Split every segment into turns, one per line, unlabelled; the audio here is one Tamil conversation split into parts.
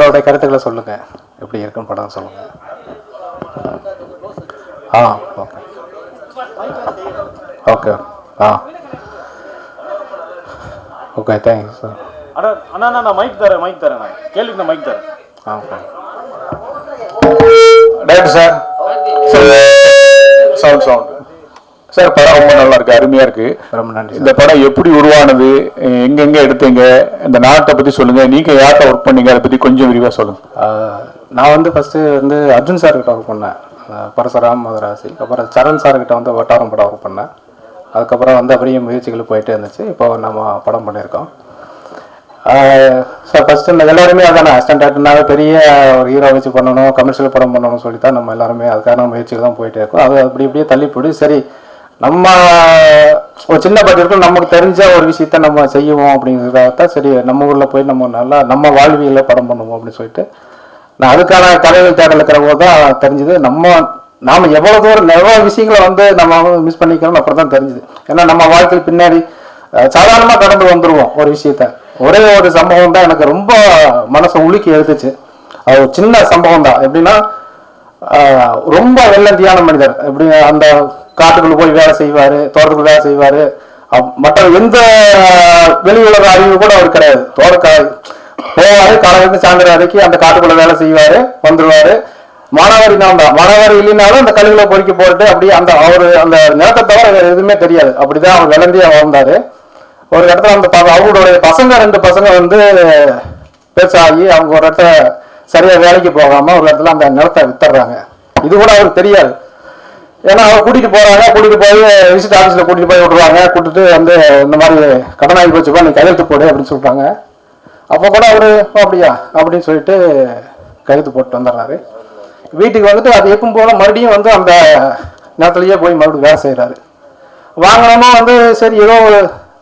அவருடைய கருத்துக்களை சொல்லுங்க, எப்படி இருக்குன்னு படம் சொல்லுங்க. Okay okay okay thank you sir.
அண்ணா நான் மைக் தரேன் நான் கேள்விக்கு நான் மைக் தரேன்.
Okay director sir
sound sir, படம் ரொம்ப நல்லா இருக்கு, அருமையா இருக்கு.
ரொம்ப நன்றி.
இந்த படம் எப்படி உருவானது, எங்கெங்க எடுத்தீங்க, இந்த நாட்டை பத்தி சொல்லுங்க, நீங்க யார்கிட்ட ஒர்க் பண்ணீங்க, அதை பத்தி கொஞ்சம் விரிவா சொல்லுங்க.
நான் வந்து ஃபர்ஸ்ட் வந்து அர்ஜுன் சார் கிட்ட ஒர்க் பண்ணேன், பரசுராம் மதராசி. அப்புறம் சரண் சார் கிட்ட வந்து வட்டாரம் படம் ஒர்க் பண்ணேன். அதுக்கப்புறம் வந்து அப்படியே முயற்சிகள் போயிட்டே இருந்துச்சு. இப்போ நம்ம படம் பண்ணியிருக்கோம் சார். ஃபர்ஸ்ட் இந்த எல்லாருமே அதான அசிஸ்டன்ட் ஆக்டர்னால பெரிய ஒரு ஹீரோ வச்சு பண்ணணும், கமர்ஷியல் படம் பண்ணணும்னு சொல்லி தான் நம்ம எல்லாருமே அதுக்கான முயற்சிகள் தான் போயிட்டே இருக்கோம். அது அப்படி இப்படியே தள்ளி போய் சரி நம்ம ஒரு சின்ன பட்ஜெட்டில் நமக்கு தெரிஞ்ச ஒரு விஷயத்த நம்ம செய்வோம் அப்படிங்கிறதான் சரி நம்ம ஊரில் போய் நம்ம நல்லா நம்ம வாழ்வியலில் படம் பண்ணுவோம் அப்படின்னு சொல்லிட்டு நான் அதுக்கான கலைகள் தேடல் இருக்கிற போது தான் தெரிஞ்சுது நாம் எவ்வளோ தூரம் எவ்வளோ விஷயங்களை வந்து நம்ம மிஸ் பண்ணிக்கிறோம் அப்புறம் தான் தெரிஞ்சுது. ஏன்னா நம்ம வாழ்க்கையில் பின்னாடி சாதாரணமாக கடந்து வந்துடுவோம் ஒரு விஷயத்த. ஒரே ஒரு சம்பவம் தான் எனக்கு ரொம்ப மனசை உலுக்கி எடுத்துச்சு. அது ஒரு சின்ன சம்பவம் தான். எப்படின்னா ரொம்ப வெள்ளந்தியான மனிதர், எப்படி அந்த காட்டுக்குள்ள போய் வேலை செய்வார், தோட்டத்துக்குள்ள வேலை செய்வார். மற்ற எந்த வெளி உலக அறிவு கூட அவர் கிடையாது. போவாரு, காலையிலிருந்து சாயந்தரம் வரைக்கும் அந்த காட்டுக்குள்ள வேலை செய்வார், வந்துடுவார். மானாவாரி நான் தான், மானாவாரி இல்லைனாலும் அந்த கல்விகளை பொறிக்க போட்டு அப்படியே அந்த அவர் அந்த நிலத்தை தவிர எதுவுமே தெரியாது. அப்படிதான் அவர் வெள்ளந்தியா வாழ்ந்தாரு. ஒரு இடத்துல அந்த அவங்களுடைய பசங்க 2 பசங்க வந்து பேசாகி அவங்க ஒரு இடத்துல சரியா வேலைக்கு போகாம ஒரு இடத்துல அந்த நிலத்தை வித்துறாங்க. இது கூட அவருக்கு தெரியாது. ஏன்னா அவர் கூட்டிட்டு போறாங்க, கூட்டிட்டு போய் விசிட் ஆஃபீஸ்ல கூட்டிட்டு போய் விடுறாங்க. கூட்டிட்டு வந்து இந்த மாதிரி கடனாகி போச்சுப்பா, நீ கையெழுத்து போடு அப்படின்னு சொல்றாங்க. அப்போ கூட அவரு அப்படியா அப்படின்னு சொல்லிட்டு கையெழுத்து போட்டு வந்துடுறாரு. வீட்டுக்கு வந்துட்டு அது எப்பவும் போல மறுபடியும் வந்து அந்த நேரத்துலயே போய் மறுபடியும் வேலை செய்யறாரு. வாங்கினோமா வந்து சரி ஏதோ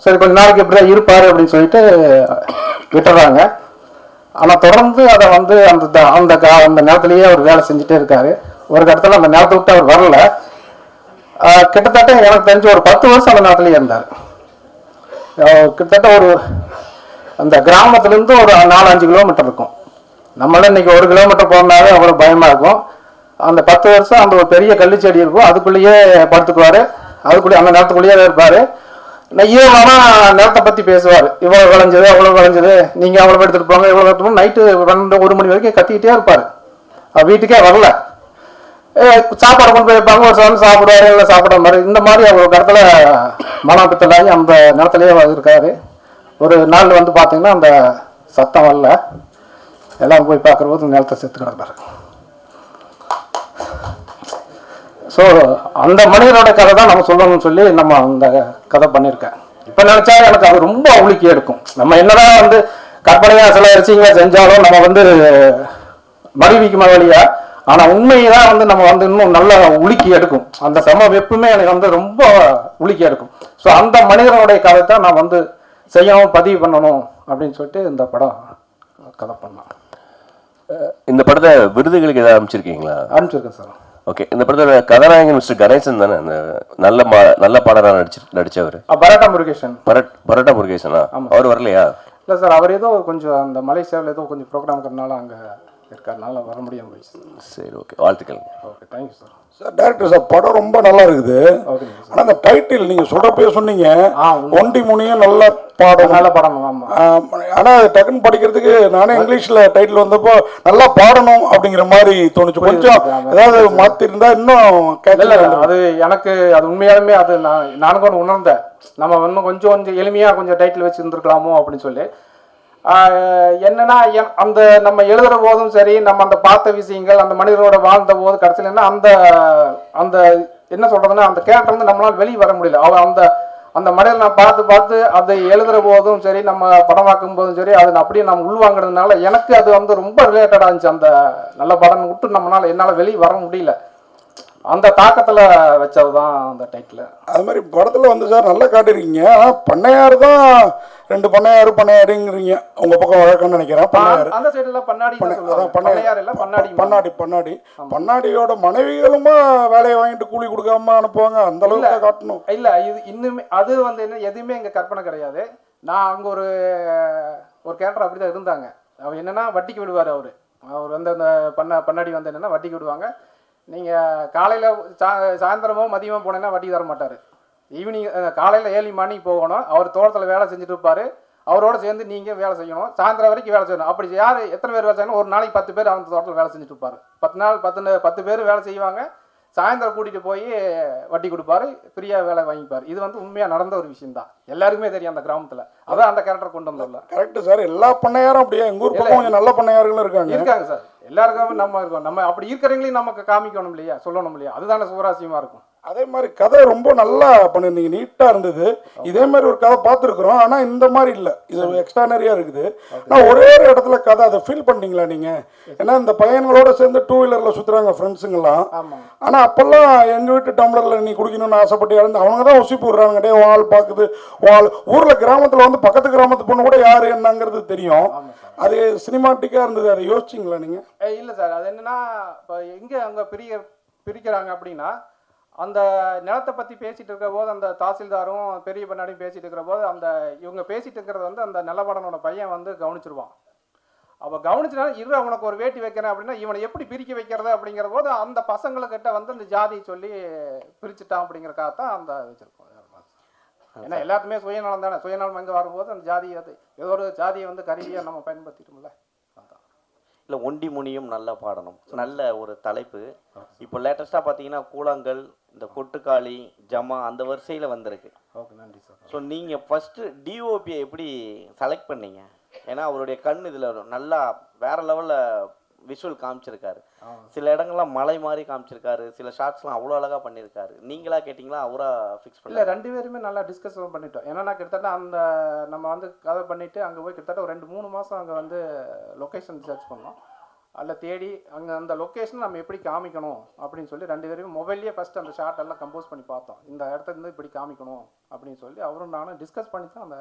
சரி கொஞ்ச நாளைக்கு எப்படிதான் இருப்பாரு அப்படின்னு சொல்லிட்டு விட்டுறாங்க. ஆனா தொடர்ந்து அதை வந்து அந்த அந்த அந்த நேரத்திலேயே அவர் வேலை செஞ்சுட்டே இருக்காரு. ஒரு இடத்துல அந்த நேரத்தை விட்டு அவர் வரல. கிட்டத்தட்ட எனக்கு தெரிஞ்சு ஒரு 10 வருஷம் அந்த நேரத்திலேயே இருந்தார். கிட்டத்தட்ட ஒரு அந்த கிராமத்துல இருந்து ஒரு 4-5 கிலோமீட்டர் இருக்கும். நம்மளால இன்னைக்கு 1 கிலோமீட்டர் போனாலே அவ்வளவு பயமா இருக்கும். அந்த 10 வருஷம் அந்த ஒரு பெரிய கள்ளிச்செடி இருக்கும், அதுக்குள்ளேயே படுத்துக்குவாரு, அதுக்குள்ளேயே அந்த நேரத்துக்குள்ளேயே இருப்பாரு. ஈரமான நேரத்தை பத்தி பேசுவார். இவ்வளவு விளைஞ்சது அவ்வளவு விளைஞ்சது, நீங்க அவ்வளவு எடுத்துட்டு போங்க இவ்வளவு எடுத்துட்டு. நைட்டு 12-1 மணி வரைக்கும் கத்திக்கிட்டே இருப்பாரு. வீட்டுக்கே வரல. சாப்பாடு கொண்டு போய் வைப்பாங்க, ஒரு சாமி சாப்பிடுவாரு, இல்லை சாப்பிட மாதிரி. இந்த மாதிரி அவர் இடத்துல மனப்பித்தலாகி அந்த நேரத்திலேயே இருக்காரு. ஒரு நாள் வந்து பாத்தீங்கன்னா அந்த சத்தம் வரல, எல்லாம் போய் பார்க்குற போது நிலத்தை செத்து கிடப்பாரு. ஸோ அந்த மனிதனோட கதை தான் நம்ம சொல்லணும்னு சொல்லி நம்ம அந்த கதை பண்ணியிருக்கேன். இப்போ நினைச்சா எனக்கு அது ரொம்ப உலுக்கி எடுக்கும். நம்ம என்னதான் வந்து கற்பனையாக சில விஷயங்களை செஞ்சாலும் நம்ம வந்து மறுவிக்குமா வழியா, ஆனால் உண்மையை தான் வந்து நம்ம வந்து இன்னும் நல்லா உலுக்கி எடுக்கும். அந்த சமம் எப்பவுமே எனக்கு வந்து ரொம்ப உலுக்கி எடுக்கும். ஸோ அந்த மனிதனுடைய கதை தான் நான் வந்து செய்யணும், பதிவு பண்ணணும் அப்படின்னு சொல்லிட்டு இந்த படம் கதை பண்ணேன்.
இந்த படத்தை விருதுகளுக்கு ஏதாவது அனுப்பிச்சிருக்கீங்களா?
அனுப்பிச்சிருக்கேன் சார்.
ஓகே, இந்த படத்தோட கதாநாயகன் மிஸ்டர் கணேசன் தானே அந்த நல்ல பாடலாக நடிச்சவர்? பரோட்டா முருகேசனா? அவர் வரலையா?
இல்லை சார், அவர் ஏதோ கொஞ்சம் அந்த மலேசியாவில் ஏதோ கொஞ்சம் ப்ரோக்ராம் இருக்கிறனால அங்கே இருக்காருனால வர முடியாமல் போயிடுச்சு.
சரி, ஓகே, வாழ்த்துக்கள்.
Okay, thank you sir.
Sir director sir, படம் ரொம்ப நல்லா இருக்குது. ஆனால் அந்த டைட்டில் நீங்கள் சொல்கிறப்பே சொன்னீங்க ஒண்டி முனியும் நல்ல பாடம்.
நல்ல படம். ஆமாம்.
ஆனால் டக்குன்னு படிக்கிறதுக்கு நானே இங்கிலீஷில் டைட்டில் வந்தப்போ நல்லா பாடணும் அப்படிங்கிற மாதிரி தோணுச்சு. கொஞ்சம் ஏதாவது மாற்றிருந்தா இன்னும்
கேட்கல. அது எனக்கு அது உண்மையாலுமே அது நானும் கூட உணர்ந்தேன். நம்ம இன்னும் கொஞ்சம் எளிமையாக கொஞ்சம் டைட்டில் வச்சுருந்துருக்கலாமோ அப்படின்னு சொல்லி. என்னன்னா அந்த நம்ம எழுதுற போதும் சரி, நம்ம அந்த பார்த்த விஷயங்கள் அந்த மனிதரோட வாழ்ந்த போது கடைசியில் என்ன அந்த அந்த என்ன சொல்றதுன்னா அந்த கேரக்டர் வந்து நம்மளால வெளியே வர முடியல. அந்த அந்த மனிதரை நான் பார்த்து அதை எழுதுற போதும் சரி, நம்ம படமாக்கும் போதும் சரி, அதை அப்படியே நம்ம உள்வாங்கிறதுனால எனக்கு அது வந்து ரொம்ப ரிலேட்டடாக இருந்துச்சு. அந்த நல்ல படம் விட்டு என்னால் வெளியே வர முடியல. அந்த தாக்கத்தில் வச்சது தான் அந்த டைட்டில்.
அது மாதிரி படத்தில் வந்து சார் நல்லா காட்டிருக்கீங்க. ஆனால் பண்ணையார் தான் 2 பண்ணையாருங்கிறீங்க. உங்கள் பக்கம் வழக்கம்னு நினைக்கிறேன். பண்ணையார்
அந்த சைடில்
பண்ணாடியோட மனைவிகளுமா வேலையை வாங்கிட்டு கூலி கொடுக்காம அனுப்புவாங்க. அந்த அளவுக்கு காட்டணும்.
இல்லை, இது இன்னுமே அது வந்து என்ன எதுவுமே எங்கள் கற்பனை கிடையாது. நான் அங்கே ஒரு கேரக்டர் அப்படி தான் இருந்தாங்க. அவர் என்னன்னா வட்டிக்கு விடுவார். அவர் வந்து அந்த பண்ணாடி வந்து என்னன்னா வட்டிக்கு விடுவாங்க. நீங்கள் காலையில் சாயந்தரமோ மதியமோ போனீங்கன்னா வட்டி தர மாட்டார். ஈவினிங் காலையில் 7 மணிக்கு போகணும். அவர் தோட்டத்தில் வேலை செஞ்சுட்டு இருப்பார். அவரோட சேர்ந்து நீங்கள் வேலை செய்யணும். சாயந்தரம் வரைக்கும் வேலை செய்யணும். அப்படி யார் எத்தனை பேர் வேலை செய்யணும்? ஒரு நாளைக்கு 10 பேர் அந்த தோட்டத்தில் வேலை செஞ்சுட்டு இருப்பார். 10 நாள் 10 பேர் வேலை செய்வாங்க. சாயந்தரம் கூட்டிகிட்டு போய் வட்டி கொடுப்பாரு, ஃப்ரீயாக வேலை வாங்கிப்பார். இது வந்து உண்மையாக நடந்த ஒரு விஷயம் தான். எல்லாருக்குமே தெரியும் அந்த கிராமத்தில். அதான் அந்த கேரக்டர் கொண்டு வந்துடல.
Correct sir. எல்லா பண்ணையாரும் அப்படியே எங்கள் ஊர் பக்கம் கொஞ்சம் நல்ல பண்ணையார்களும்
இருக்காங்க சார். எல்லாருக்கும் நம்ம இருக்கோம். நம்ம அப்படி இருக்கிறவங்களையும் நமக்கு காமிக்கணும் இல்லையா, சொல்லணும் இல்லையா? அதுதானே சுவராசியமாக இருக்கும்.
அதே மாதிரி கதை ரொம்ப நல்லா பண்ணியிருந்தீங்க, நீட்டாக இருந்தது. இதே மாதிரி ஒரு கதை பார்த்துருக்குறோம், ஆனால் இந்த மாதிரி இல்லை. இது எக்ஸ்ட்ரானரியாக இருக்குது. நான் ஒரே ஒரு இடத்துல கதை அதை ஃபீல் பண்ணீங்களா நீங்கள்? ஏன்னா இந்த பையன்களோட சேர்ந்து 2 வீலரில் சுற்றுறாங்க ஃப்ரெண்ட்ஸுங்கெல்லாம். ஆனால் அப்போல்லாம் எங்கள் வீட்டு டம்ளரில் நீ குடிக்கணும்னு ஆசைப்பட்டு இறந்து அவங்க தான் உசிப்பு விடுறாங்க. டே வால் பார்க்குது வால். ஊரில் கிராமத்தில் வந்து பக்கத்து கிராமத்து பொண்ணு கூட யார் என்னங்கிறது தெரியும். அது சினிமாட்டிக்காக இருந்தது. அதை யோசிச்சிங்களா நீங்கள்?
இல்லை சார். அது என்னன்னா இப்போ எங்கே அங்கே பிரிக்கிறாங்க அப்படின்னா, அந்த நிலத்தை பற்றி பேசிகிட்டு இருக்கிற போது அந்த தாசில்தாரும் பெரிய பண்ணாடியும் பேசிகிட்டு இருக்கிற போது அந்த இவங்க பேசிகிட்டு இருக்கிறது வந்து அந்த நிலவடனோட பையன் வந்து கவனிச்சிருவான். அப்போ கவனிச்சுனா அவனுக்கு ஒரு வேட்டி வைக்கிறேன் அப்படின்னா இவனை எப்படி பிரிக்க வைக்கிறது அப்படிங்கிற போது அந்த பசங்களுக்கிட்ட வந்து அந்த ஜாதியை சொல்லி பிரிச்சுட்டான் அப்படிங்கிறக்காக தான் அந்த வச்சுருக்கோம். ஏன்னா எல்லாத்துமே சுயநலம் தானே. சுயநலம் எங்கே வரும்போது அந்த ஜாதியை ஏதோ ஒரு ஜாதியை வந்து கருவியாக நம்ம பயன்படுத்திட்டோம்ல.
இல்லை ஒண்டி முனியும் நல்லா பாடணும். நல்ல ஒரு தலைப்பு. இப்போ லேட்டஸ்ட்டாக பார்த்தீங்கன்னா கூழாங்கல், இந்த கொட்டுக்காளி, ஜமா அந்த வரிசையில் வந்திருக்கு.
ஓகே, நன்றி சார்.
ஸோ நீங்கள் ஃபஸ்ட்டு டிஓபியை எப்படி செலக்ட் பண்ணீங்க? ஏன்னா அவருடைய கண் இதில் நல்லா வேற லெவலில் விஷுவல் காமிச்சிருக்காரு. சில இடங்கள்லாம் மலை மாதிரி காமிச்சிருக்காரு. சில ஷார்ட்ஸ்லாம் அவ்வளோ அழகாக பண்ணியிருக்காரு. நீங்களா கேட்டிங்களா அவரா ஃபிக்ஸ் பண்ணல?
2 பேருமே நல்லா டிஸ்கஸ் பண்ணிட்டோம். ஏன்னா கிட்டத்தட்ட அந்த நம்ம வந்து கதை பண்ணிவிட்டு அங்கே போய் கிட்டத்தட்ட ஒரு 2-3 மாதம் அங்கே வந்து லொக்கேஷன் சர்ச் பண்ணோம். அதில் தேடி அங்கே அந்த லொக்கேஷன் நம்ம எப்படி காமிக்கணும் அப்படின்னு சொல்லி 2 பேருமே மொபைல்லேயே ஃபஸ்ட்டு அந்த ஷார்ட் எல்லாம் கம்போஸ் பண்ணி பார்த்தோம். இந்த இடத்துல இருந்து இப்படி காமிக்கணும் அப்படின்னு சொல்லி அவரும் நானும் டிஸ்கஸ் பண்ணி தான் அந்த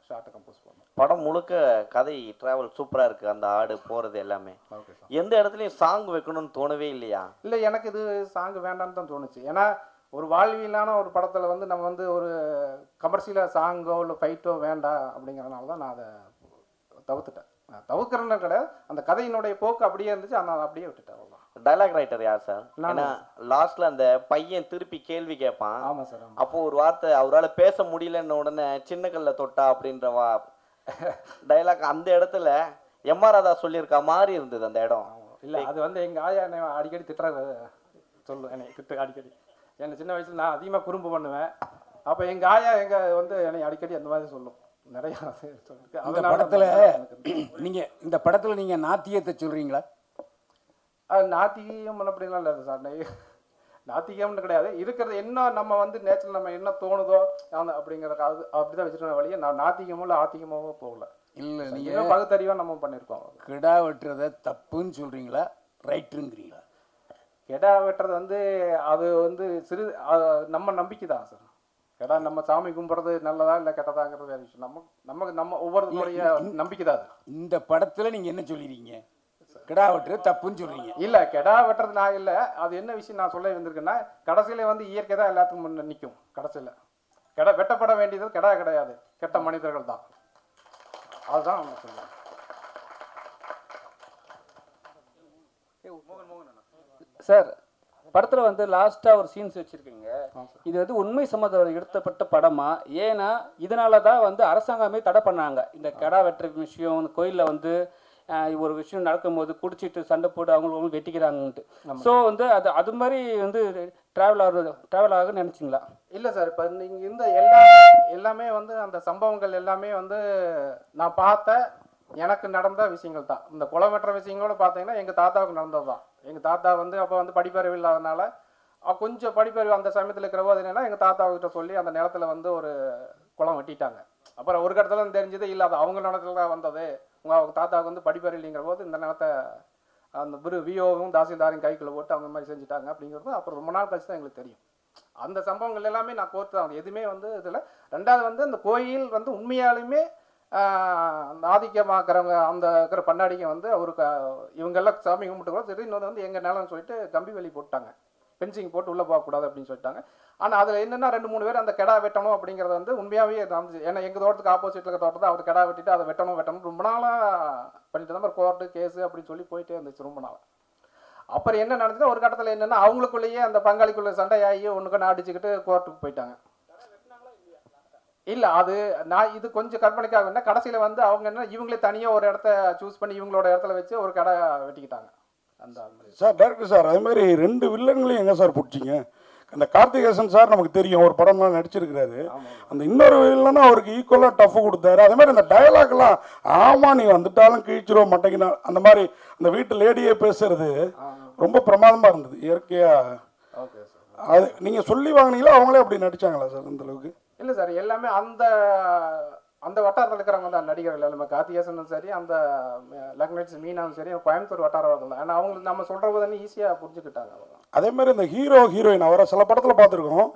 ஷார்ட்டை கம்போஸ் பண்ணோம்.
படம் முழுக்க கதை ட்ராவல் சூப்பராக இருக்குது. அந்த ஆடு போகிறது எல்லாமே.
Okay sir.
எந்த இடத்துலையும் சாங் வைக்கணும்னு தோணவே இல்லையா?
இல்லை, எனக்கு இது சாங் வேண்டான்னு தான் தோணுச்சு. ஏன்னா ஒரு வாழ்வியலான ஒரு படத்தில் வந்து நம்ம வந்து ஒரு கமர்ஷியலாக சாங்கோ இல்லை ஃபைட்டோ வேண்டாம் அப்படிங்கிறதுனால தான் நான் அதை தவிர்த்துட்டேன். தவிர்க்கிறேன்னு கிடையாது, அந்த கதையினுடைய போக்கு அப்படியே இருந்துச்சு. ஆனால் அப்படியே விட்டுட்டேன். அவ்வளோ.
டைலாக் ரைட்டர் யார் சார்? ஏன்னா லாஸ்ட்ல அந்த பையன் திருப்பி கேள்வி கேட்பான்.
ஆமாம் சார்.
அப்போ ஒரு வார்த்தை அவரால் பேச முடியலன்னு உடனே சின்ன கல்ல தொட்டா அப்படின்ற டைலாக் அந்த இடத்துல எம்ஆர் ராதா சொல்லியிருக்கா மாதிரி இருந்தது அந்த இடம்.
இல்லை, அது வந்து எங்கள் ஆயா என்னை அடிக்கடி திட்டுறது சொல்லும். என்னை அடிக்கடி என்னை சின்ன வயசில் நான் அதிகமாக குறும்பு பண்ணுவேன். அப்போ எங்கள் ஆயா வந்து என்னை அடிக்கடி அந்த மாதிரி சொல்லும். நிறைய
இந்த படத்துல இந்த படத்துல நீங்க நாத்தியத்தை சொல்றீங்களா?
நாத்திகம் அப்படிலாம் இல்லை சார். நாத்திகம்னு கிடையாது. இருக்கிறது என்ன நம்ம வந்து நேச்சுரல் நம்ம என்ன தோணுதோ அப்படிங்கிறத அது அப்படிதான் வச்சுருக்க வழியே. நான் நாத்திகமோ இல்லை ஆத்திகமாவோ போகல.
இல்லை, நீங்க
பகுத்தறிவாக நம்ம பண்ணியிருக்கோம்.
கிடா வெட்டுறத தப்புன்னு சொல்றீங்களா, ரைட்டுங்கிறீங்களா?
கிடா வெட்டுறது வந்து அது வந்து நம்ம நம்பிக்கை தான் சார். கேட்டா நம்ம சாமி கும்பிட்றது நல்லதா இல்லை கெட்டதாங்கிறது வேறு விஷயம். நம்ம ஒவ்வொருத்தருடைய நம்பிக்கை தான் அது.
இந்த படத்துல நீங்க என்ன சொல்லிருக்கீங்க? கிடா வெட்டுறது தப்புன்னு சொல்றீங்க.
இல்லை, கெடா வெட்டுறது நான் இல்லை. அது என்ன விஷயம் நான் சொல்ல வந்திருக்கேன்னா, கடைசியில வந்து இயற்கை தான் எல்லாத்துக்கும் முன்ன நிற்கும். கடைசியில் வெட்டப்பட வேண்டியது கெடா கிடையாது, கெட்ட மனிதர்கள் தான். அதுதான் அவங்க சொல்லுவாங்க.
சார், படத்தில் வந்து லாஸ்ட்டாக ஒரு சீன்ஸ் வச்சுருக்கீங்க. இது வந்து உண்மை சம்மந்தம் எடுத்தப்பட்ட படமா? ஏன்னா இதனால தான் வந்து அரசாங்கமே தடை பண்ணாங்க இந்த கெடா வெட்டுற விஷயம். இந்த கோயிலில் வந்து ஒரு விஷயம் நடக்கும்போது குடிச்சிட்டு சண்டை போட்டு அவங்களுக்கு வெட்டிக்கிறாங்கன்ட்டு. ஸோ வந்து அது மாதிரி வந்து ட்ராவல் ஆகுன்னு நினச்சிங்களா?
இல்லை சார். இப்போ நீங்கள் இந்த எல்லாமே வந்து அந்த சம்பவங்கள் எல்லாமே வந்து நான் பார்த்த எனக்கு நடந்த விஷயங்கள் தான். இந்த குளம் வெட்டுற விஷயங்களோட பார்த்தீங்கன்னா எங்கள் தாத்தாவுக்கு நடந்தது தான். எங்கள் தாத்தா வந்து அப்போ வந்து படிப்பறிவு இல்லாதனால கொஞ்சம் படிப்பறிவு அந்த சமயத்தில் இருக்கிற போது என்னென்னா எங்கள் தாத்தாவுக்கிட்ட சொல்லி அந்த நிலத்தில் வந்து ஒரு குளம் வெட்டிட்டாங்க. அப்புறம் ஒரு கட்டத்தில் தெரிஞ்சது இல்லை, அது அவங்க நிலத்துல தான் வந்தது. அவங்க தாத்தாவுக்கு வந்து படிப்பறிவு இல்லைங்கிற போது இந்த நிலத்தை அந்த விஓவும் தாசில்தாரையும் கைக்குள்ளே போட்டு அவங்க மாதிரி செஞ்சுட்டாங்க அப்படிங்கிறது அப்புறம் ரொம்ப நாள் கழிச்சு தான் எங்களுக்கு தெரியும். அந்த சம்பவங்கள் எல்லாமே நான் கோர்த்து தான் எதுவுமே வந்து இதில். ரெண்டாவது வந்து அந்த கோயில் வந்து உண்மையாலுமே அந்த ஆதிக்கமாக்குறவங்க அந்த இருக்கிற பண்ணாடிங்க வந்து அவருக்கு இவங்கெல்லாம் சாமி கும்பிட்டு கூட திடீர்னு வந்து எங்கள் நிலம்னு சொல்லிட்டு கம்பி வேலி போட்டாங்க. பென்சிங் போட்டு உள்ளே போகக்கூடாது அப்படின்னு சொல்லிட்டாங்க. ஆனால் அதில் என்னென்னா 2-3 பேர் அந்த கிடா வெட்டணும் அப்படிங்கிறது வந்து உண்மையாகவே நடந்துச்சு. ஏன்னா எங்கள் தோட்டத்துக்கு ஆப்போசிட்டில் இருக்க தோட்டத்தை அவர் கிடா வெட்டிட்டு அதை வெட்டணும் ரொம்ப நாளாக பண்ணிட்டு இருந்தால் கோர்ட்டு கேஸு அப்படின்னு சொல்லி போயிட்டே இருந்துச்சு ரொம்ப நாள். அப்புறம் என்ன நடந்துச்சுன்னா ஒரு கட்டத்தில் என்னென்னா அவங்களுக்குள்ளேயே அந்த பங்காளிக்குள்ளே சண்டையாகி ஒன்றுக்கு அடிச்சுக்கிட்டு கோர்ட்டுக்கு போயிட்டாங்க. இல்லை அது நான் இது கொஞ்சம் கற்பனைக்காக என்ன கடைசியில் வந்து அவங்க என்ன இவங்களே தனியாக ஒரு இடத்த சூஸ் பண்ணி இவங்களோட இடத்துல வச்சு ஒரு கடை வெட்டிக்கிட்டாங்க. அந்த
சார் டைரக்டர் சார் அது மாதிரி 2 வில்லன்களையும் எங்கே சார் பிடிச்சிங்க? அந்த கார்த்திகேசன் சார் நமக்கு தெரியும், ஒரு படம்லாம் நடிச்சிருக்கிறாரு. அந்த இன்னொரு வில்லன்னா அவருக்கு ஈக்குவலாக டஃப் கொடுத்தாரு. அதே மாதிரி அந்த டயலாக்லாம் ஆமாம் நீ வந்துட்டாலும் கிழிச்சிருவோம் மாட்டேங்கினா அந்த மாதிரி அந்த வீட்டு லேடியே பேசுறது ரொம்ப பிரமாதமாக இருந்தது இயற்கையாக.
Okay sir.
அது நீங்கள் சொல்லி வாங்கினீங்களா அவங்களே அப்படி நடிச்சாங்களா சார் அந்த அளவுக்கு?
இல்லை சார் எல்லாமே அந்த அந்த வட்டாரத்தில் இருக்கிறவங்க தான் நடிகர்கள் எல்லாமே. கார்த்திகேசனும் சரி அந்த லக்னட்ஸ் மீனாவும் சரி கோயம்புத்தூர் வட்டாரம் தான். ஆனால் அவங்களுக்கு நம்ம சொல்கிற போது ஈஸியாக புரிஞ்சுக்கிட்டாங்க.
அதே மாதிரி இந்த ஹீரோ ஹீரோயின் அவரை சில படத்தில் பார்த்துருக்கோம்.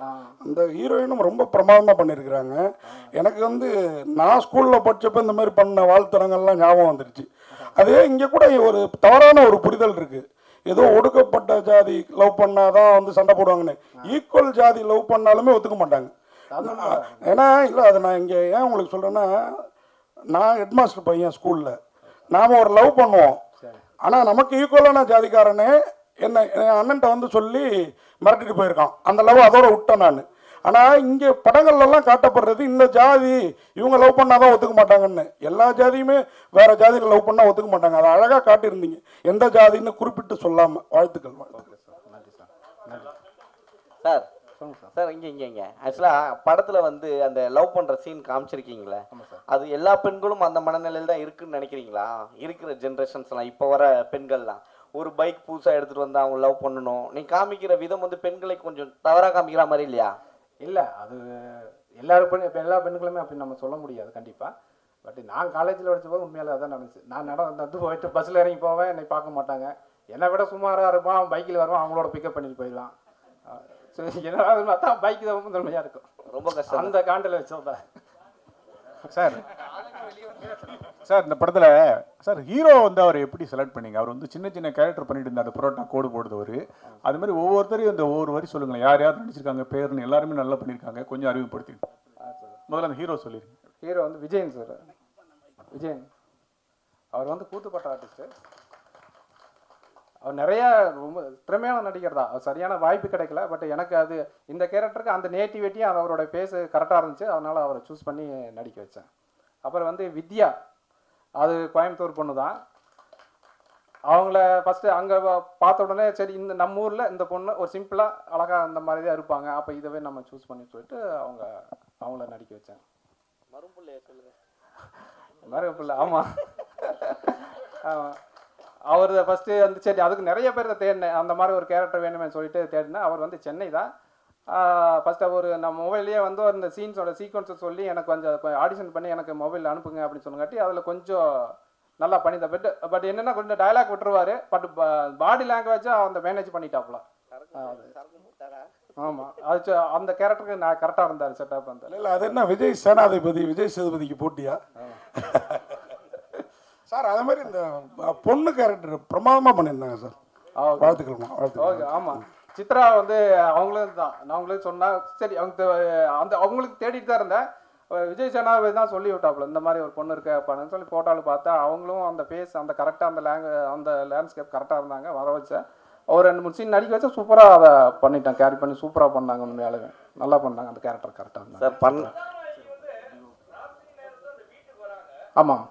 அந்த ஹீரோயினும் ரொம்ப பிரமாதமாக பண்ணியிருக்கிறாங்க. எனக்கு வந்து நான் ஸ்கூலில் படித்தப்போ இந்த மாதிரி பண்ண வாழ்த்தரங்கள்லாம் ஞாபகம் வந்துருச்சு. அதே இங்கே கூட ஒரு தவறான ஒரு புரிதல் இருக்குது. ஏதோ ஒடுக்கப்பட்ட ஜாதி லவ் பண்ணாதான் வந்து சண்டை போடுவாங்கன்னு. ஈக்குவல் ஜாதி லவ் பண்ணாலுமே ஒத்துக்க மாட்டாங்க. ஏன்னா இல்லை அதை நான் இங்கே ஏன் உங்களுக்கு சொல்கிறேன்னா நான் ஹெட்மாஸ்டர் பையன் ஸ்கூலில் நாம் ஒரு லவ் பண்ணுவோம். ஆனால் நமக்கு ஈக்குவலான ஜாதிக்காரனே என்ன என் அண்ணன்ட்ட வந்து சொல்லி மிரட்டிட்டு போயிருக்கான். அந்த லவ் அதோட விட்டேன் நான். ஆனால் இங்கே படங்கள்லாம் காட்டப்படுறது இந்த ஜாதி இவங்க லவ் பண்ணாதான் ஒத்துக்க மாட்டாங்கன்னு. எல்லா ஜாதியுமே வேறு ஜாதியில் லவ் பண்ணால் ஒத்துக்க மாட்டாங்க. அதை அழகாக காட்டியிருந்தீங்க எந்த ஜாதின்னு குறிப்பிட்டு சொல்லாமல். வாழ்த்துக்கள்.
சார் சார் இங்கே ஆக்சுவலாக படத்தில் வந்து அந்த லவ் பண்ணுற சீன் காமிச்சிருக்கீங்களே, அது எல்லா பெண்களும் அந்த மனநிலையில் தான் இருக்குன்னு நினைக்கிறீங்களா? இருக்கிற ஜென்ரேஷன்ஸ்லாம் இப்போ வர பெண்கள்லாம் ஒரு பைக் புதுசாக எடுத்துகிட்டு வந்து அவங்க லவ் பண்ணணும், நீ காமிக்கிற விதம் வந்து பெண்களை கொஞ்சம் தவறாக காமிக்கிற மாதிரி இல்லையா?
இல்லை அது எல்லாரும் இப்போ எல்லா பெண்களுமே அப்படி நம்ம சொல்ல முடியாது கண்டிப்பாக. பட் நான் காலேஜில் படித்தபோது உண்மையில அதான் நடந்துச்சு. நான் நடந்து போயிட்டு பஸ்ஸில் இறங்கி போவேன், என்னை பார்க்க மாட்டாங்க. என்னை விட சுமாராக இருப்பான், பைக்கில் வருவான், அவங்களோட பிக்கப் பண்ணிட்டு போயிடலாம். சரி என்ன பார்த்தா பைக்கு தான் முதன்மையாக இருக்கும்.
ரொம்ப கஷ்டம்
அந்த காண்டில் வச்சோம்
சார். சார் இந்த படத்தில் சார் ஹீரோ வந்து அவர் எப்படி செலக்ட் பண்ணீங்க? அவர் வந்து சின்ன சின்ன கேரக்டர் பண்ணிட்டு இருந்தார், புரோட்டா கோடு போடுறவர். அது மாதிரி ஒவ்வொருத்தரையும் இந்த ஒவ்வொரு வரி சொல்லுங்களேன், யார் யார் நடிச்சிருக்காங்க பேர்னு எல்லாருமே நல்லா பண்ணியிருக்காங்க, கொஞ்சம் அறிமுகப்படுத்தி. முதல்ல அந்த ஹீரோ சொல்லிடுங்க.
ஹீரோ வந்து விஜயன் சார். விஜயன் அவர் வந்து கூத்துப்பட்ட ஆர்டிஸ்ட்டு. அவர் நிறையா ரொம்ப திறமையான நடிகர் தான். அவர் சரியான வாய்ப்பு கிடைக்கல. பட் எனக்கு அது இந்த கேரக்டருக்கு அந்த நேட்டிவிட்டியும் அது அவரோட பேச கரெக்டாக இருந்துச்சு. அதனால் அவரை சூஸ் பண்ணி நடிக்க வச்சேன். அப்புறம் வந்து வித்யா, அது கோயம்புத்தூர் பொண்ணு தான். அவங்கள ஃபஸ்ட்டு அங்கே பார்த்த உடனே சரி இந்த நம்ம ஊரில் இந்த பொண்ணு ஒரு சிம்பிளாக அழகாக அந்த மாதிரி தான் இருப்பாங்க, அப்போ இதவே நம்ம சூஸ் பண்ணி சொல்லிட்டு அவங்கள நடிக்க வச்சேன்.
மரும்பிள்ளைய சொல்லுங்கள்.
மரும்பிள்ளை ஆமாம் ஆமாம். அவர் ஃபஸ்ட்டு வந்து சரி அதுக்கு நிறைய பேர் தேடினேன், அந்த மாதிரி ஒரு கேரக்டர் வேணுமே சொல்லிட்டு தேடினேன். அவர் வந்து சென்னை தான். ஃபஸ்ட்டு அவர் நம்ம மொபைல்லையே வந்து அந்த சீக்வன்ஸை சொல்லி எனக்கு கொஞ்சம் ஆடிஷன் பண்ணி எனக்கு மொபைலில் அனுப்புங்க அப்படின்னு சொன்னங்காட்டி அதில் கொஞ்சம் நல்லா பண்ணிட்டேன். பட் என்னென்னா கொஞ்சம் டயலாக் விட்டுருவார். பட் பாடி லாங்குவேஜாக அந்த மேனேஜ் பண்ணிட்டாப்புல. ஆமாம் அது அந்த கேரக்டருக்கு நான் கரெக்டாக இருந்தார், செட்டப் இருந்தார்.
இல்லை அது என்ன விஜய் சேனாதிபதி விஜய் சேதுபதிக்கு போட்டியா சார்? அதே மாதிரி இந்த பொண்ணு கேரக்டர் பிரமாதமாக பண்ணியிருந்தாங்க சார். வாழ்த்துக்கள்மா.
ஓகே ஆமாம். சித்ரா வந்து அவங்களும் தான். நான் அவங்களுக்கு சொன்னால் சரி அவங்க அந்த அவங்களுக்கு தேடிட்டு தான் இருந்தேன். விஜய் சேனாதிபதி தான் சொல்லி விட்டாப்புல இந்த மாதிரி ஒரு பொண்ணு இருக்காப்பான்னு சொல்லி போட்டாலும் பார்த்தா அவங்களும் அந்த ஃபேஸ் அந்த கரெக்டாக அந்த லேண்ட்ஸ்கேப் கரெக்டாக இருந்தாங்க. வர வச்சேன் ஒரு 2-3 சீன் நடிக்க வச்சா சூப்பராக அதை பண்ணிட்டேன், கேரி பண்ணி சூப்பராக பண்ணாங்க. உண்மையாலுமே நல்லா பண்ணாங்க, அந்த கேரக்டர் கரெக்டாக இருந்தாங்க
சார்.
ஆமாம்.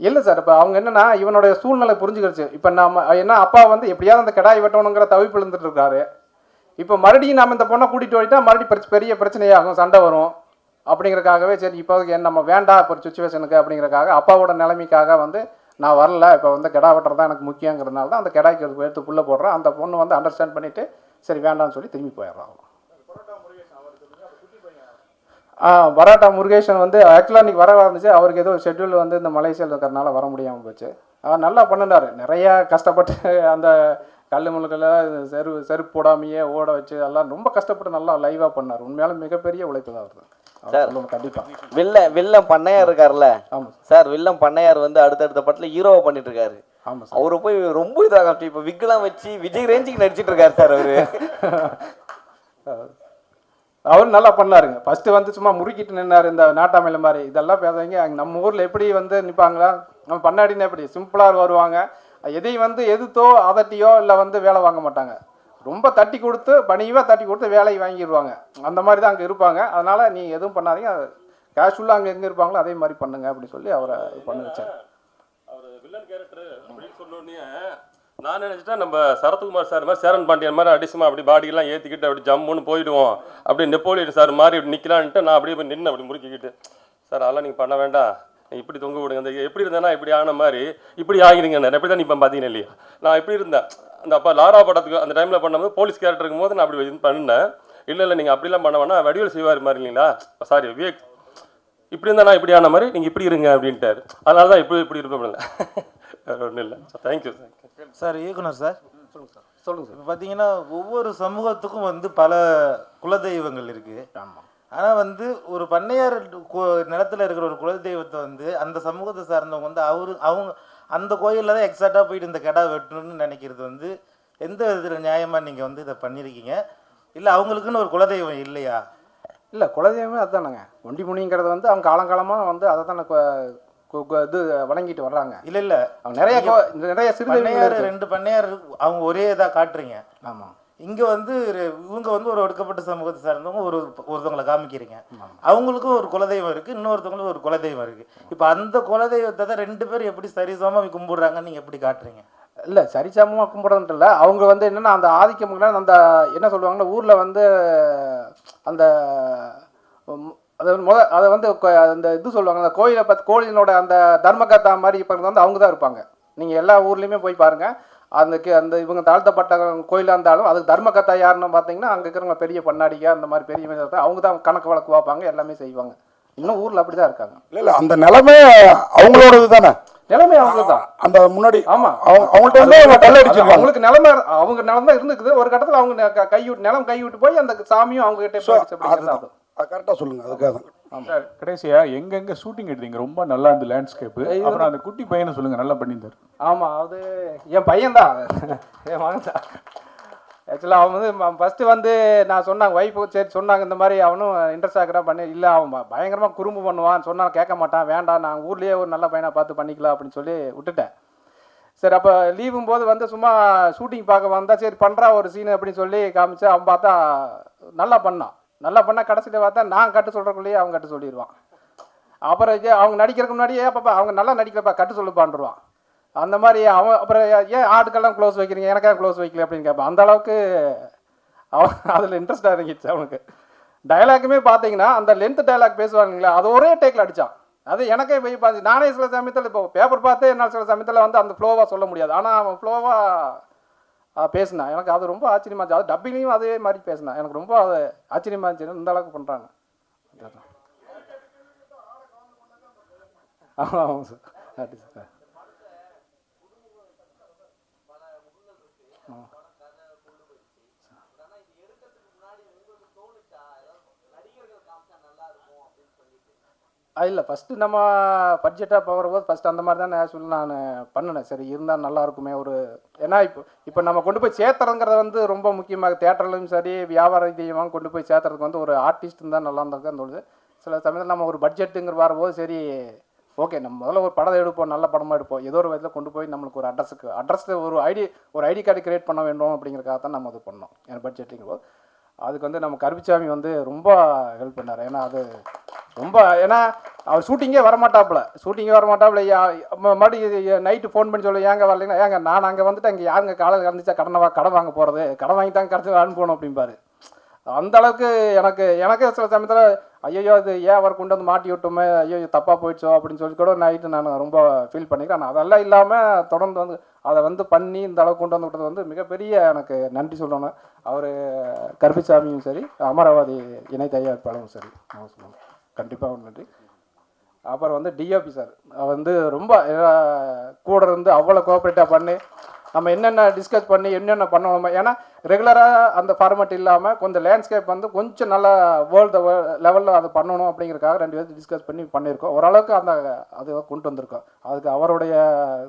இல்லை சார், இப்போ அவங்க என்னன்னா இவனுடைய சூழ்நிலை புரிஞ்சுக்கிடுச்சு. இப்போ நம்ம என்ன அப்பா வந்து எப்படியாவது அந்த கிடாய் வெட்டணுங்கிற தவிப்பு இருந்துட்டு இருக்காரு. இப்போ மறுபடியும் நம்ம இந்த பொண்ணை கூட்டிகிட்டு போயிட்டா மறுபடியும் பெரிய பிரச்சனையாகும், சண்டை வரும். அப்படிங்கிறக்காகவே சரி இப்போதைக்கு நம்ம வேண்டாம் இப்போ ஒரு சுச்சுவேஷனுக்கு அப்படிங்கிறக்காக அப்பாவோட நிலைமைக்காக வந்து நான் வரல, இப்போ வந்து கிடா வெட்டுறது தான் எனக்கு முக்கியங்கிறதுனால தான் அந்த கிடாய்க்கு எடுத்து புள்ள போடுறேன். அந்த பொண்ணு வந்து அண்டர்ஸ்டாண்ட் பண்ணிவிட்டு சரி வேண்டாம்னு சொல்லி திரும்பி போயிடுறான். பரோட்டா முருகேசன் வந்து ஆக்சுவலாக இன்றைக்கி வர இருந்துச்சு. அவருக்கு ஏதோ ஷெட்யூல் வந்து இந்த மலேசியாவில் இருக்கிறனால வர முடியாமல் போச்சு. நல்லா பண்ணினார். நிறையா கஷ்டப்பட்டு அந்த கல் முழுக்கெல்லாம் செருப்பு போடாமையே ஓட வச்சு எல்லாம் ரொம்ப கஷ்டப்பட்டு நல்லா லைவாக பண்ணார். உண்மையாலும் மிகப்பெரிய உழைப்பு தான் வருது.
சார்
கண்டிப்பாக
வில்லம் பண்ணையார் இருக்காருல்ல
ஆமாம்
சார், வில்லம் பண்ணையார் வந்து அடுத்தடுத்த படத்தில் ஹீரோவை பண்ணிட்டு இருக்காரு.
ஆமாம் சார்.
அவரை போய் ரொம்ப இதாக காமிச்சு இப்போ விக்கெல்லாம் வச்சு விஜய் ரேஞ்சுக்கு நடிச்சிட்டு இருக்காரு சார் அவரு.
அவரும் நல்லா பண்ணாருங்க. ஃபர்ஸ்ட் வந்து சும்மா முறுக்கிட்டு நின்னாரு இந்த நாட்டாமையில மாதிரி. இதெல்லாம் பேசுறீங்க அங்கே நம்ம ஊரில் எப்படி வந்து நிற்பாங்களா, நம்ம பண்ணாடினா எப்படி சிம்பிளாக வருவாங்க. எதையும் வந்து எதிர்த்தோ அதட்டியோ இல்லை வந்து வேலை வாங்க மாட்டாங்க. ரொம்ப தட்டி கொடுத்து பணிவாக தட்டி கொடுத்து வேலையை வாங்கிடுவாங்க. அந்த மாதிரி தான் அங்கே இருப்பாங்க. அதனால் நீங்கள் எதுவும் பண்ணாதீங்க, கேஷுவலாக அங்கே எங்கே இருப்பாங்களோ அதே மாதிரி பண்ணுங்க அப்படின்னு சொல்லி அவரை பண்ண வச்சார்.
அவர் வில்லன் கேரக்டர் அப்படின்னு சொன்னோடனே நான் நினச்சிட்டேன் நம்ம சரத்குமார் சார் மாதிரி சேரன் பாண்டியன் மாதிரி அடிசுமா அப்படி பாடியெல்லாம் ஏற்றிக்கிட்டு அப்படி ஜம்முன்னு போயிடுவோம், அப்படி நெப்போலியன் சார் மாதிரி இப்படி நிற்கலான்ட்டு நான் அப்படியே போய் நின்று அப்படி முறுக்கிக்கிட்டு, சார் அதெல்லாம் நீங்கள் பண்ண வேண்டாம், இப்படி தொங்க விடுங்க, அந்த எப்படி இருந்தேன்னா இப்படி ஆன மாதிரி இப்படி ஆகிடுங்க. நான் எப்படி தான் இப்போ பார்த்தீங்கன்னா இல்லையா, நான் இப்படி இருந்தேன் அந்த அப்போ லாரா படத்துக்கு அந்த டைமில் பண்ணும்போது போலீஸ் கேரக்டர் இருக்கும்போது நான் அப்படி பண்ணேன். இல்லை நீங்கள் அப்படிலாம் பண்ண வேணா, வடிவேல் செய்வார் மாதிரி இல்லைங்களா, சாரி விவேக் இப்படி இருந்தால் நான் இப்படி ஆன மாதிரி நீங்கள் இப்படி இருங்க அப்படின்ட்டாரு. அதனால தான் இப்படி இருப்பேன். ஒன்றும் இல்லை சார். Thank you
sir. இயக்குனர் சார்,
சொல்லுங்கள் சார். சொல்லுங்கள் சார்.
இப்போ பார்த்தீங்கன்னா ஒவ்வொரு சமூகத்துக்கும் வந்து பல குலதெய்வங்கள் இருக்குது.
ஆமாம்.
ஆனால் வந்து ஒரு பண்ணையார் நிலத்தில் இருக்கிற ஒரு குலதெய்வத்தை வந்து அந்த சமூகத்தை சார்ந்தவங்க வந்து அவங்க அந்த கோயிலில் தான் எக்ஸாக்டாக போயிட்டு இந்த கிடா வெட்டணும்னு நினைக்கிறது வந்து எந்த விதத்தில் நியாயமாக நீங்கள் வந்து இதை பண்ணியிருக்கீங்க? இல்லை அவங்களுக்குன்னு ஒரு குலதெய்வம் இல்லையா?
இல்லை, குலதெய்வமே அதுதானங்க. ஒண்டி முனிங்கிறது வந்து அவங்க காலங்காலமாக வந்து அதை தானே இது வணங்கிட்டு வர்றாங்க.
இல்லை
அவங்க நிறைய
பண்ணையார் 2 பண்ணையார் அவங்க ஒரே இதாக காட்டுறீங்க.
ஆமாம்.
இங்கே வந்து இவங்க வந்து ஒரு ஒடுக்கப்பட்ட சமூகத்தை சார்ந்தவங்க ஒருத்தவங்களை காமிக்கிறீங்க. அவங்களுக்கும் ஒரு குலதெய்வம் இருக்குது, இன்னொருத்தவங்களுக்கும் ஒரு குலதெய்வம் இருக்குது. இப்போ அந்த குலதெய்வத்தை தான் 2 பேர் எப்படி சரிசமமாக கும்பிடுறாங்கன்னு நீங்கள் எப்படி காட்டுறீங்க?
இல்லை, சரிசமமாக கும்பிட்றதுன்ட்டு இல்லை. அவங்க வந்து என்னென்னா அந்த ஆதிக்கம் அந்த என்ன சொல்லுவாங்கன்னா ஊரில் வந்து அந்த அதை வந்து அந்த இது சொல்லுவாங்க, அந்த கோயிலை பார்த்து கோயிலினோட அந்த தர்மகர்த்தா மாதிரி இப்போ வந்து அவங்க தான் இருப்பாங்க. நீங்கள் எல்லா ஊர்லேயுமே போய் பாருங்கள், அந்த இவங்க தாழ்த்தப்பட்ட கோயிலாக இருந்தாலும் அதுக்கு தர்மகர்த்தா யாருன்னு பார்த்தீங்கன்னா அங்கே இருக்கிறவங்க பெரிய பண்ணாடிங்க அந்த மாதிரி பெரிய அவங்க தான் கணக்கு வழக்கு பார்ப்பாங்க, எல்லாமே செய்வாங்க. இன்னும் ஊரில் அப்படி தான் இருக்காங்க.
இல்லை அந்த நிலைமை அவங்களோடது தானே,
நிலைமை அவங்களுக்கு தான்.
அந்த முன்னாடி
ஆமாம்
அவங்கள்ட்ட வந்து கல்லடிச்சிருக்காங்க.
அவங்களுக்கு நிலைமை அவங்க நிலம் தான் இருந்துக்குது. ஒரு கட்டத்தில் அவங்க நிலம் கைவிட்டு போய் அந்த சாமியும் அவங்க கிட்டே
கரெக்டாக சொல்லுங்க. அதுக்காக
சார் கடைசியா எங்கெங்க ஷூட்டிங் எடுத்தீங்க? ரொம்ப நல்லா இருந்த லேண்ட்ஸ்கேப்பு. அப்புறம் அந்த குட்டி பையனை சொல்லுங்க, நல்லா பண்ணியிருந்தார்.
ஆமாம், அது என் பையன் தான், என் மகன் தான். ஆக்சுவலாக அவன் வந்து ஃபஸ்ட்டு வந்து நான் சொன்னாங்க ஒய்ஃபு சரி சொன்னாங்க இந்த மாதிரி அவனும் இன்ட்ரெஸ்ட் ஆகிறான் பண்ணி, இல்லை அவன் பயங்கரமாக குறும்பு பண்ணுவான், சொன்னால் கேட்க மாட்டான், வேண்டாம் நான் ஊர்லேயே ஒரு நல்ல பையனை பார்த்து பண்ணிக்கலாம் அப்படின்னு சொல்லி விட்டுட்டேன். சரி அப்போ லீவும் போது வந்து சும்மா ஷூட்டிங் பார்க்க வந்தால் சரி பண்ணுறா ஒரு சீனு அப்படின்னு சொல்லி காமிச்சு அவன் பார்த்தா நல்லா பண்ணால் கடைசியில் பார்த்தா நான் கட்டு சொல்கிறக்குள்ளேயே அவன் கட்டு சொல்லிடுவான். அப்புறம் அவங்க நடிக்கிறதுக்கு முன்னாடியே பாப்பா அவங்க நல்லா நடிக்கிறப்பா கட்டு சொல்லுப்பான்டுருவான். அந்த மாதிரி அவன் அப்புறம் ஏன் ஆட்டுக்கெல்லாம் க்ளோஸ் வைக்கிறீங்க, எனக்காக க்ளோஸ் வைக்கல அப்படின்னு கேட்பான். அந்த அளவுக்கு அவன் அதில் இன்ட்ரெஸ்டாக இருந்துச்சு அவனுக்கு. டைலாக்குமே பார்த்தீங்கன்னா அந்த லென்த் டைலாக் பேசுவாங்களா அது ஒரே டேக்கில் அடித்தான். அது எனக்கே போய் பார்த்து நானே சில சமயத்தில் இப்போ பேப்பர் பார்த்து என்னால் சில சமயத்தில் வந்து அந்த ஃப்ளோவாக சொல்ல முடியாது, ஆனால் அவன் ஃப்ளோவாக பேசினான். எனக்கு அது ரொம்ப ஆச்சரியமா இருந்துச்சு. அது டப்பிங்லையும் அதே மாதிரி பேசினான். எனக்கு ரொம்ப அது ஆச்சரியமா இருந்துச்சு, இந்த அளவுக்கு பண்ணுறாங்க. ஆமாம் சார், நன்றி சார். இல்லை ஃபஸ்ட்டு நம்ம பட்ஜெட்டாக போகிறபோது ஃபஸ்ட்டு அந்த மாதிரி தான் சொல்லி நான் பண்ணினேன். சரி இருந்தால் நல்லா இருக்குமே ஒரு, ஏன்னா இப்போ நம்ம கொண்டு போய் சேர்த்துறதுங்கிறது வந்து ரொம்ப முக்கியமாக தேட்டர்லையும் சரி வியாபார ரீதியாக கொண்டு போய் சேர்த்துறதுக்கு வந்து ஒரு ஆர்டிஸ்ட் இருந்தால் நல்லா இருந்திருக்குன்னு தோணுது. சில சமயத்தில் நம்ம ஒரு பட்ஜெட்டுங்கிற வரும்போது சரி ஓகே நம்ம முதல்ல ஒரு படம் எடுப்போம், நல்ல படமாக எடுப்போம், ஏதோ ஒரு விதத்தில் கொண்டு போய் நம்மளுக்கு ஒரு அட்ரஸ் ஒரு ஐடி கார்டு கிரியேட் பண்ண வேண்டும் அப்படிங்கிறக்காக தான் நம்ம அது பண்ணோம். ஏன்னா பட்ஜெட்டுங்கிற போது அதுக்கு வந்து நம்ம கருப்பிச்சாமி வந்து ரொம்ப ஹெல்ப் பண்ணார். ஏன்னா அது ரொம்ப, ஏன்னா அவர் ஷூட்டிங்கே வரமாட்டாப்புல மறுபடியும் நைட்டு ஃபோன் பண்ணி சொல்ல ஏங்க வரலைன்னா, ஏங்க நான் அங்கே வந்துட்டு அங்கே யாருங்க காலையில் கறந்துச்சா கடன் வாங்க போகிறது, கடன் வாங்கி தான் கடைசி அனுப்பணும் அப்படிம்பாரு. அந்த அளவுக்கு எனக்கு சில சமயத்தில் ஐயோ இது ஏன் அவர் கொண்டு வந்து மாட்டி விட்டோமே, ஐயோ தப்பாக போயிடுச்சோ அப்படின்னு சொல்லி கூட நைட்டு நான் ரொம்ப ஃபீல் பண்ணிக்கிறேன். ஆனால் அதெல்லாம் இல்லாமல் தொடர்ந்து வந்து அதை வந்து பண்ணி இந்த அளவுக்கு கொண்டு வந்து விட்டது வந்து மிகப்பெரிய எனக்கு நன்றி சொல்லணும். அவர் கருப்பிசாமியும் சரி அமராவதி இணை தயாரிப்பாளரும் சரி நான் சொல்லணும், கண்டிப்பாக நன்றி. அப்புறம் வந்து டிஓபி சார் வந்து ரொம்ப கூட இருந்து அவ்வளோ கோஆப்ரேட்டாக பண்ணி நம்ம என்னென்ன டிஸ்கஸ் பண்ணி என்னென்ன பண்ணணுமோ, ஏன்னா ரெகுலராக அந்த ஃபார்மேட் இல்லாமல் கொஞ்சம் லேண்ட்ஸ்கேப் வந்து கொஞ்சம் நல்லா வேர்ல்டு லெவலில் அது பண்ணணும் அப்படிங்கிறதுக்காக 2 பேரும் டிஸ்கஸ் பண்ணி பண்ணியிருக்கோம். ஓரளவுக்கு அந்த அது கொண்டு வந்திருக்கோம். அதுக்கு அவருடைய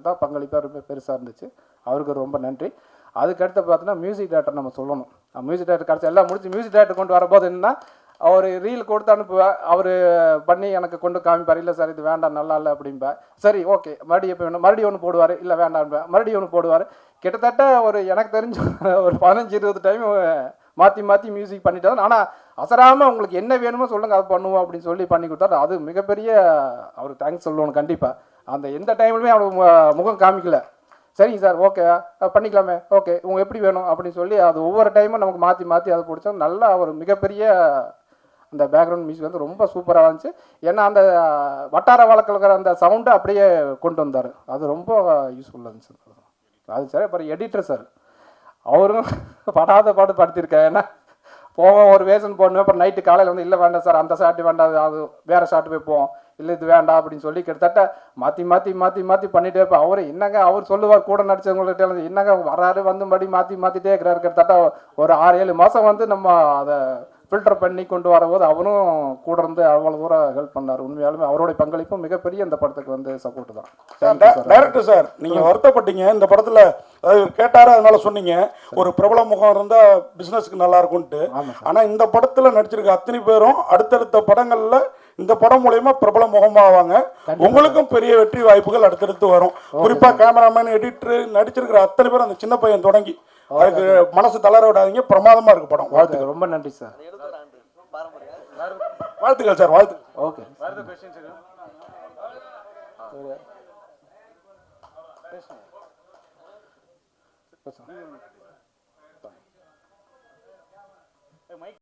தான் பங்களிப்பாக ரொம்ப பெருசாக இருந்துச்சு. அவருக்கு ரொம்ப நன்றி. அதுக்கடுத்து பார்த்தீங்கன்னா மியூசிக் டேரக்டர் நம்ம சொல்லணும். மியூசிக் டேரக்டர் கிடச்சி எல்லாம் முடிச்சு மியூசிக் டேரக்டர் கொண்டு வரும்போது என்னன்னா, அவர் ரீல் கொடுத்து அனுப்புவேன், அவர் பண்ணி எனக்கு கொண்டு காமிப்பார். இல்லை சார் இது வேண்டாம் நல்லா இல்லை அப்படின்பேன். சரி ஓகே மறுபடியும் எப்போ வேணும் மறுபடியும் ஒன்று போடுவார், இல்லை வேண்டாம்பேன் மறுபடியும் ஒன்று போடுவார். கிட்டத்தட்ட ஒரு எனக்கு தெரிஞ்ச ஒரு 15-20 டைம் மாற்றி மாற்றி மியூசிக் பண்ணிட்டாரு. ஆனால் அசராமல் உங்களுக்கு என்ன வேணுமோ சொல்லுங்கள் அதை பண்ணுவோம் அப்படின்னு சொல்லி பண்ணி கொடுத்தாரு. அது மிகப்பெரிய அவருக்கு தேங்க்ஸ் சொல்லணும் கண்டிப்பாக. அந்த எந்த டைம்லையுமே அவர் முகம் காமிக்கல. சரிங்க சார் ஓகே பண்ணிக்கலாமே, ஓகே உங்க எப்படி வேணும் அப்படின்னு சொல்லி அது ஒவ்வொரு டைமும் நமக்கு மாற்றி மாற்றி அதை பிடிச்சா நல்லா ஒரு மிகப்பெரிய அந்த பேக்ரவுண்ட் மியூசிக் வந்து ரொம்ப சூப்பராக இருந்துச்சு. ஏன்னா அந்த வட்டார வழக்கில் இருக்கிற அந்த சவுண்டை அப்படியே கொண்டு வந்தார். அது ரொம்ப யூஸ்ஃபுல்லாக இருந்துச்சு. அது சரி. அப்புறம் எடிட்டர் சார் அவரும் படாத பாடு படுத்திருக்காரு. ஏன்னா போவோம் ஒரு வேஷன் போடணும், அப்புறம் நைட்டு காலையில் வந்து இல்லை வேண்டாம் சார் அந்த ஷாட்டு வேண்டாம் அது வேறு ஷாட்டு போய் போவோம், இல்லை இது வேண்டாம் அப்படின்னு சொல்லி கிட்டத்தட்ட மாற்றி மாற்றி மாற்றி மாற்றி பண்ணிகிட்டே இருப்பேன். அவர் என்னங்க அவர் சொல்லுவார் கூட நடிச்சவங்கள்ட்ட என்னங்க வராரு வந்து மறுபடி மாற்றி மாற்றிட்டே இருக்கிறாரு. கிட்டத்தட்ட ஒரு 6-7 மாதம் வந்து நம்ம அதை ஃபில்டர் பண்ணி கொண்டு வரும்போது அவரும் கூட இருந்து அவ்வளோ தூரம் ஹெல்ப் பண்ணார். உண்மையாலுமே அவருடைய பங்களிப்பும் மிகப்பெரிய இந்த படத்துக்கு வந்து சப்போர்ட் தான்.
டைரக்டர் சார் நீங்கள் வருத்தப்பட்டீங்க இந்த படத்தில், அதாவது கேட்டாரு அதனால சொன்னீங்க ஒரு பிரபல முகம் இருந்தால் பிஸ்னஸ்க்கு நல்லா இருக்கும்ட்டு. ஆனால் இந்த படத்தில் நடிச்சிருக்க அத்தனை பேரும் அடுத்தடுத்த படங்களில் இந்த படம் மூலயமா பிரபல முகமாவாங்க. உங்களுக்கும் பெரிய வெற்றி வாய்ப்புகள் அடுத்தடுத்து வரும். குறிப்பா கேமராமேன், எடிட்டர், நடிச்சிருக்கிற அத்தனை பேரும் அந்த சின்ன பையன் தொடங்கி அதுக்கு மனசு தளர விடாதீங்க. பிரமாதமா இருக்கு படம். வாழ்த்துக்கள்.
ரொம்ப நன்றி சார்.
வாழ்த்துக்கள் சார். வாழ்த்து.
ஓகே.